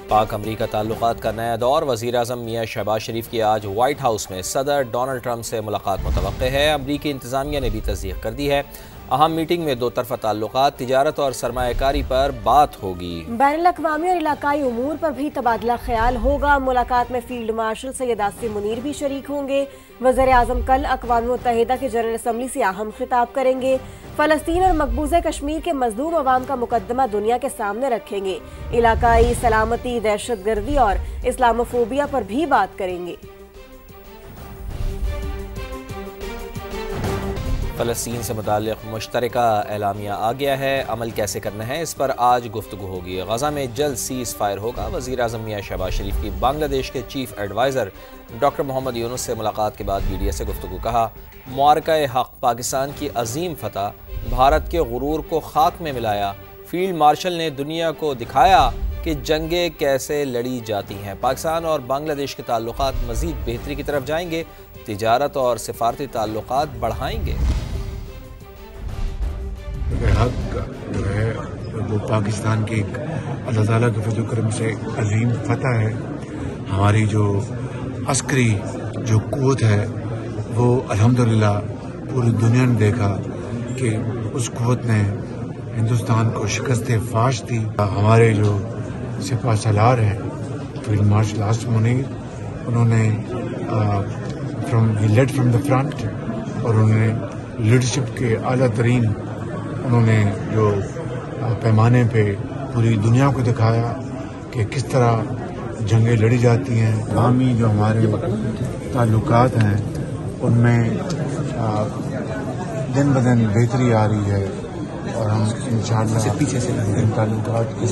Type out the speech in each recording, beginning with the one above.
پاک امریکہ تعلقات کا نیا دور، وزیر اعظم میاں شہباز شریف کی آج وائٹ ہاؤس میں صدر ڈونلڈ ٹرمپ سے ملاقات متوقع ہے۔ امریکی انتظامیہ نے بھی تصدیق کر دی ہے۔ اہم میٹنگ میں دو طرفہ تعلقات، تجارت اور سرمایہ کاری پر بات ہوگی۔ بین الاقوامی اور علاقائی امور پر بھی تبادلہ خیال ہوگا۔ ملاقات میں فیلڈ مارشل سید عاصم منیر بھی شریک ہوں گے۔ وزیر اعظم کل اقوام متحدہ کی جنرل اسمبلی سے اہم خطاب کریں گے۔ فلسطین اور مقبوضہ کشمیر کے مظلوم عوام کا مقدمہ دنیا کے سامنے رکھیں گے۔ علاقائی سلامتی، دہشت گردی اور اسلاموفوبیا پر بھی بات کریں گے۔ فلسطین سے متعلق مشترکہ اعلامیہ آ گیا ہے، عمل کیسے کرنا ہے اس پر آج گفتگو ہوگی۔ غزہ میں جلد سیز فائر ہوگا۔ وزیر اعظم میاں شہباز شریف کی بنگلہ دیش کے چیف ایڈوائزر ڈاکٹر محمد یونس سے ملاقات کے بعد میڈیا سے گفتگو، کہا معرکہ حق پاکستان کی عظیم فتح، بھارت کے غرور کو خاک میں ملایا۔ فیلڈ مارشل نے دنیا کو دکھایا کہ جنگیں کیسے لڑی جاتی ہیں۔ پاکستان اور بنگلہ دیش کے تعلقات مزید بہتری کی طرف جائیں گے، تجارت اور سفارتی تعلقات بڑھائیں گے۔ حق جو ہے وہ پاکستان کی ایک اللہ تعالیٰ کے فضل و کرم سے عظیم فتح ہے۔ ہماری جو عسکری جو قوت ہے وہ الحمدللہ پوری دنیا نے دیکھا کہ اس قوت نے ہندوستان کو شکست فاش دی۔ ہمارے جو سپہ سالار ہیں فیلڈ مارشل عاصم منیر، انہوں نے لیڈ فرام دا فرنٹ، اور انہوں نے لیڈرشپ کے اعلیٰ ترین انہوں نے جو پیمانے پہ پوری دنیا کو دکھایا کہ کس طرح جنگیں لڑی جاتی ہیں۔ عوامی جو ہمارے تعلقات ہیں ان میں دن بدن بہتری آ رہی ہے، اور ہم انشاءاللہ ان تعلقات کو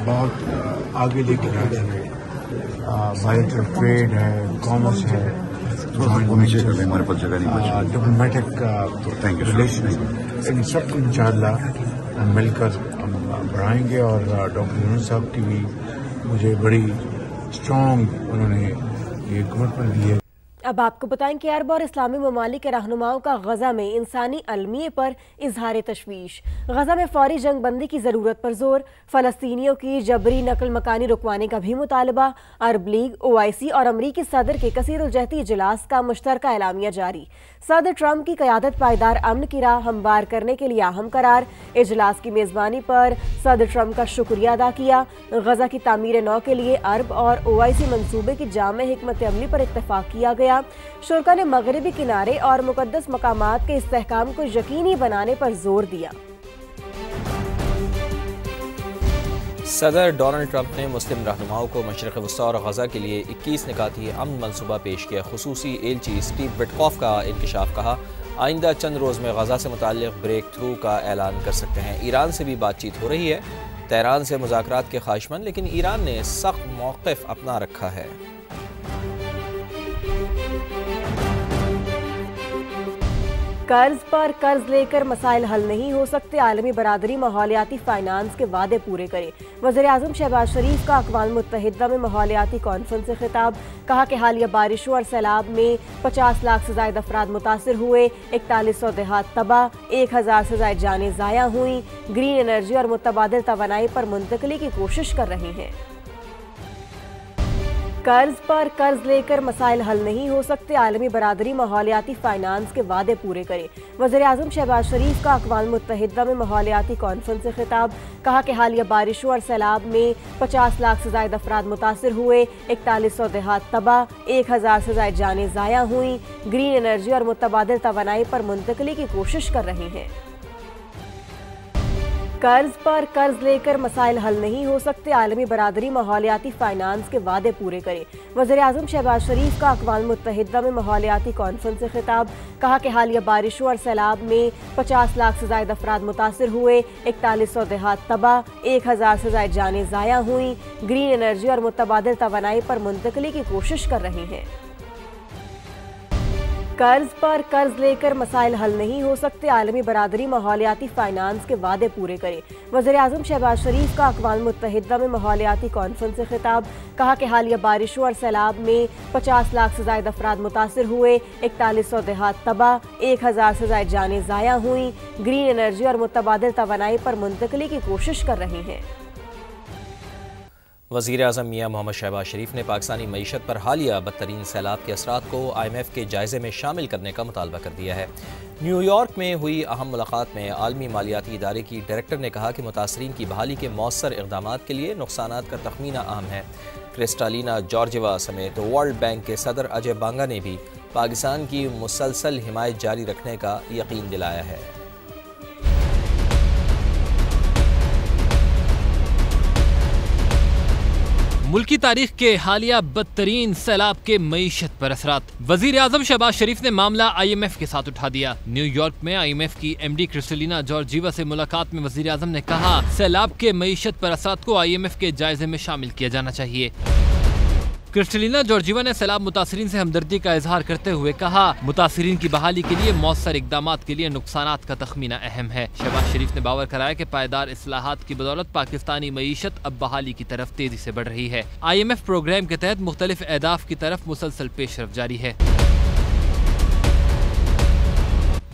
بہت آگے لے کے جا رہے ہیں۔ بائیلیٹرل ٹریڈ ہے، کامرس ہے، ڈپلومیٹک ریلیشن، ان سب کو انشاءاللہ ہم مل کر ہم بڑھائیں گے۔ اور ڈاکٹر یونس صاحب کی بھی مجھے بڑی اسٹرانگ انہوں نے یہ کمٹمنٹ دی ہے۔ اب آپ کو بتائیں کہ عرب اور اسلامی ممالک کے رہنماؤں کا غزہ میں انسانی المیے پر اظہار تشویش۔ غزہ میں فوری جنگ بندی کی ضرورت پر زور، فلسطینیوں کی جبری نقل مکانی رکوانے کا بھی مطالبہ۔ عرب لیگ، OIC اور امریکی صدر کے کثیر الجہتی اجلاس کا مشترکہ اعلامیہ جاری۔ صدر ٹرمپ کی قیادت پائیدار امن کی راہ ہموار کرنے کے لیے اہم قرار۔ اجلاس کی میزبانی پر صدر ٹرمپ کا شکریہ ادا کیا۔ غزہ کی تعمیر نو کے لیے عرب اور OIC منصوبے کی جامع حکمت عملی پر اتفاق کیا گیا۔ شرکا نے مغربی کنارے اور مقدس مقامات کے استحکام کو یقینی بنانے پر زور دیا۔ صدر ڈونلڈ ٹرمپ نے مسلم رہنماؤں کو مشرق وسطیٰ اور غزہ کے لیے 21 نکاتی امن منصوبہ پیش کیا۔ خصوصی ایلچی اسٹیو وٹکوف کا انکشاف، کہا آئندہ چند روز میں غزہ سے متعلق بریک تھرو کا اعلان کر سکتے ہیں۔ ایران سے بھی بات چیت ہو رہی ہے، تہران سے مذاکرات کے خواہشمند، لیکن ایران نے سخت موقف اپنا رکھا ہے۔ قرض پر قرض لے کر مسائل حل نہیں ہو سکتے، عالمی برادری ماحولیاتی فائنانس کے وعدے پورے کرے۔ وزیر اعظم شہباز شریف کا اقوام متحدہ میں ماحولیاتی کانفرنس سے خطاب، کہا کہ حالیہ بارشوں اور سیلاب میں 50 لاکھ سے زائد افراد متاثر ہوئے، 4100 دیہات تباہ، 1000 سے زائد جانیں ضائع ہوئیں، گرین انرجی اور متبادل توانائی پر منتقلی کی کوشش کر رہے ہیں۔ قرض پر قرض لے کر مسائل حل نہیں ہو سکتے، عالمی برادری ماحولیاتی فائنانس کے وعدے پورے کرے۔ وزیر اعظم شہباز شریف کا اقوام متحدہ میں ماحولیاتی کانفرنس سے خطاب، کہا کہ حالیہ بارشوں اور سیلاب میں 50 لاکھ سے زائد افراد متاثر ہوئے، 4100 دیہات تباہ، 1000 سے زائد جانیں ضائع ہوئیں، گرین انرجی اور متبادل توانائی پر منتقلی کی کوشش کر رہے ہیں۔ قرض پر قرض لے کر مسائل حل نہیں ہو سکتے، عالمی برادری ماحولیاتی فائنانس کے وعدے پورے کرے۔ وزیر اعظم شہباز شریف کا اقوام متحدہ میں ماحولیاتی کانفرنس سے خطاب، کہا کہ حالیہ بارشوں اور سیلاب میں 50 لاکھ سے زائد افراد متاثر ہوئے، 4100 دیہات تباہ، 1000 سے زائد جانیں ضائع ہوئیں، گرین انرجی اور متبادل توانائی پر منتقلی کی کوشش کر رہے ہیں۔ قرض پر قرض لے کر مسائل حل نہیں ہو سکتے، عالمی برادری ماحولیاتی فائنانس کے وعدے پورے کرے۔ وزیر اعظم شہباز شریف کا اقوام متحدہ میں ماحولیاتی کانفرنس سے خطاب، کہا کہ حالیہ بارشوں اور سیلاب میں 50 لاکھ سے زائد افراد متاثر ہوئے، 4100 دیہات تباہ، 1000 سے زائد جانیں ضائع ہوئیں، گرین انرجی اور متبادل توانائی پر منتقلی کی کوشش کر رہے ہیں۔ وزیر اعظم میاں محمد شہباز شریف نے پاکستانی معیشت پر حالیہ بدترین سیلاب کے اثرات کو IMF کے جائزے میں شامل کرنے کا مطالبہ کر دیا ہے۔ نیو یارک میں ہوئی اہم ملاقات میں عالمی مالیاتی ادارے کی ڈائریکٹر نے کہا کہ متاثرین کی بحالی کے مؤثر اقدامات کے لیے نقصانات کا تخمینہ اہم ہے۔ کرسٹالینا جارجیوا سمیت ورلڈ بینک کے صدر اجے بانگا نے بھی پاکستان کی مسلسل حمایت جاری رکھنے کا یقین دلایا ہے۔ ملکی تاریخ کے حالیہ بدترین سیلاب کے معیشت پر اثرات۔ وزیر اعظم شہباز شریف نے معاملہ IMF کے ساتھ اٹھا دیا۔ نیو یارک میں IMF کی MD کرسٹالینا جارجیوا سے ملاقات میں وزیر اعظم نے کہا سیلاب کے معیشت پر اثرات کو IMF کے جائزے میں شامل کیا جانا چاہیے۔ کرسٹالینا جارجیوا نے سیلاب متاثرین سے ہمدردی کا اظہار کرتے ہوئے کہا متاثرین کی بحالی کے لیے مؤثر اقدامات کے لیے نقصانات کا تخمینہ اہم ہے۔ شہباز شریف نے باور کرایا کہ پائیدار اصلاحات کی بدولت پاکستانی معیشت اب بحالی کی طرف تیزی سے بڑھ رہی ہے۔ IMF پروگرام کے تحت مختلف اہداف کی طرف مسلسل پیش رفت جاری ہے۔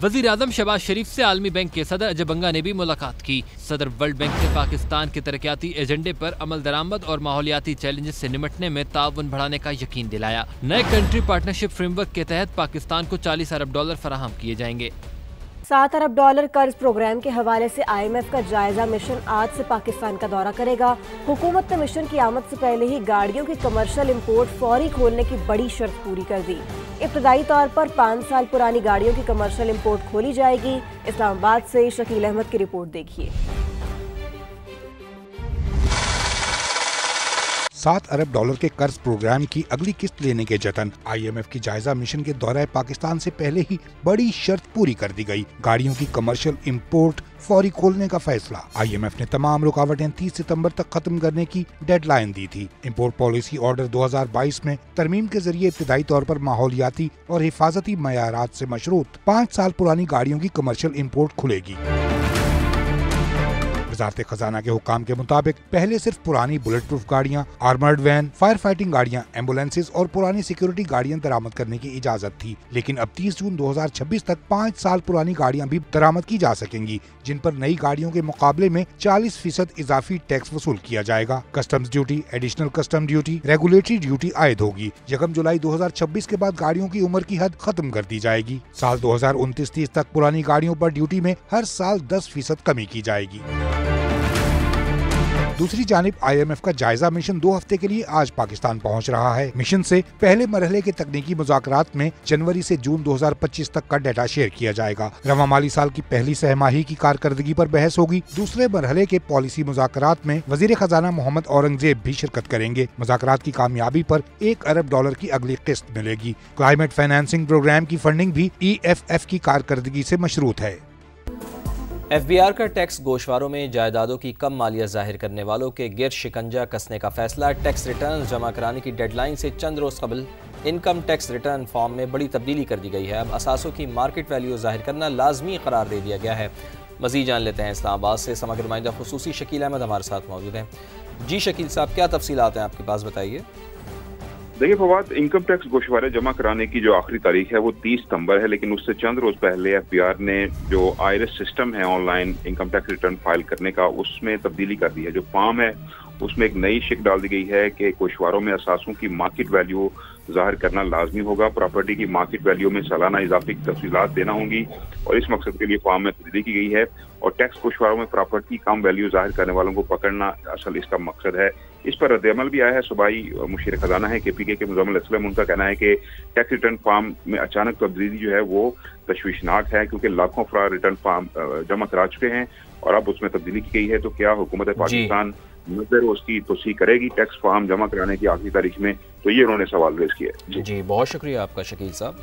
وزیر اعظم شہباز شریف سے عالمی بینک کے صدر اجے بنگا نے بھی ملاقات کی۔ صدر ورلڈ بینک نے پاکستان کے ترقیاتی ایجنڈے پر عمل درآمد اور ماحولیاتی چیلنجز سے نمٹنے میں تعاون بڑھانے کا یقین دلایا۔ نئے کنٹری پارٹنرشپ فریم ورک کے تحت پاکستان کو $40 ارب فراہم کیے جائیں گے۔ $7 ارب قرض پروگرام کے حوالے سے IMF کا جائزہ مشن آج سے پاکستان کا دورہ کرے گا۔ حکومت نے مشن کی آمد سے پہلے ہی گاڑیوں کی کمرشل امپورٹ فوری کھولنے کی بڑی شرط پوری کر دی۔ ابتدائی طور پر 5 سال پرانی گاڑیوں کی کمرشل امپورٹ کھولی جائے گی۔ اسلام آباد سے شکیل احمد کی رپورٹ دیکھیے۔ $7 ارب کے قرض پروگرام کی اگلی قسط لینے کے جتن۔ IMF کی جائزہ مشن کے دورہ پاکستان سے پہلے ہی بڑی شرط پوری کر دی گئی۔ گاڑیوں کی کمرشل امپورٹ فوری کھولنے کا فیصلہ۔ IMF نے تمام رکاوٹیں 30 ستمبر تک ختم کرنے کی ڈیڈ لائن دی تھی۔ امپورٹ پالیسی آرڈر 2022 میں ترمیم کے ذریعے ابتدائی طور پر ماحولیاتی اور حفاظتی معیارات سے مشروط 5 سال پرانی گاڑیوں کی کمرشل امپورٹ کھلے گی۔ وزارت خزانہ کے حکام کے مطابق پہلے صرف پرانی بلٹ پروف گاڑیاں، آرمرڈ وین، فائر فائٹنگ گاڑیاں، ایمبولینسز اور پرانی سیکیورٹی گاڑیاں درآمد کرنے کی اجازت تھی، لیکن اب 30 جون 2026 تک 5 سال پرانی گاڑیاں بھی درآمد کی جا سکیں گی، جن پر نئی گاڑیوں کے مقابلے میں 40% اضافی ٹیکس وصول کیا جائے گا۔ Customs duty, additional custom duty, regulatory duty عائد ہوگی۔ 1 جولائی 2026 کے بعد گاڑیوں کی عمر کی حد ختم کر دی جائے گی۔ سال 2029-30 تک پرانی گاڑیوں پر ڈیوٹی میں ہر سال 10% کمی کی جائے گی۔ دوسری جانب IMF کا جائزہ مشن 2 ہفتے کے لیے آج پاکستان پہنچ رہا ہے۔ مشن سے پہلے مرحلے کے تکنیکی مذاکرات میں جنوری سے جون 2025 تک کا ڈیٹا شیئر کیا جائے گا۔ رواں مالی سال کی پہلی سہ ماہی کی کارکردگی پر بحث ہوگی۔ دوسرے مرحلے کے پالیسی مذاکرات میں وزیر خزانہ محمد اورنگزیب بھی شرکت کریں گے۔ مذاکرات کی کامیابی پر $1 ارب کی اگلی قسط ملے گی۔ کلائمیٹ فائنانسنگ پروگرام کی فنڈنگ بھی EFF کی کارکردگی سے مشروط ہے۔ FBR کا ٹیکس گوشواروں میں جائیدادوں کی کم مالیہ ظاہر کرنے والوں کے گرد شکنجہ کسنے کا فیصلہ۔ ٹیکس ریٹرن جمع کرانے کی ڈیڈ لائن سے چند روز قبل انکم ٹیکس ریٹرن فارم میں بڑی تبدیلی کر دی گئی ہے۔ اب اثاثوں کی مارکیٹ ویلیو ظاہر کرنا لازمی قرار دے دیا گیا ہے۔ مزید جان لیتے ہیں اسلام آباد سے سماجی نمائندہ خصوصی شکیل احمد ہمارے ساتھ موجود ہیں۔ جی شکیل صاحب، کیا تفصیلات ہیں آپ کے پاس، بتائیے۔ دیکھیے فواد، انکم ٹیکس گوشوارے جمع کرانے کی جو آخری تاریخ ہے وہ 30 ستمبر ہے، لیکن اس سے چند روز پہلے FBR نے جو آئرس سسٹم ہے online income tax return file کرنے کا، اس میں تبدیلی کر دی ہے۔ جو فارم ہے اس میں ایک نئی شک ڈال دی گئی ہے کہ گوشواروں میں اثاثوں کی مارکیٹ ویلیو ظاہر کرنا لازمی ہوگا۔ پراپرٹی کی مارکیٹ ویلیو میں سالانہ اضافی تفصیلات دینا ہوں گی، اور اس مقصد کے لیے فارم میں تبدیلی کی گئی ہے۔ اور ٹیکس گوشواروں میں پراپرٹی کم ویلیو ظاہر کرنے والوں کو پکڑنا اصل اس کا مقصد ہے۔ اس پر رد عمل بھی آیا ہے۔ صوبائی مشیر خزانہ ہے KPK کے مزمل اسلم، ان کا کہنا ہے کہ ٹیکس ریٹرن فارم میں اچانک تبدیلی جو ہے وہ تشویشناک ہے، کیونکہ لاکھوں افراد ریٹرن فارم جمع کرا چکے ہیں اور اب اس میں تبدیلی کی گئی ہے۔ تو کیا حکومت پاکستان نظر اس کی توسیع کرے گی ٹیکس فارم جمع کرانے کی آخری تاریخ میں؟ تو یہ انہوں نے سوال ریز کیا ہے۔ جی بہت شکریہ آپ کا شکیل صاحب۔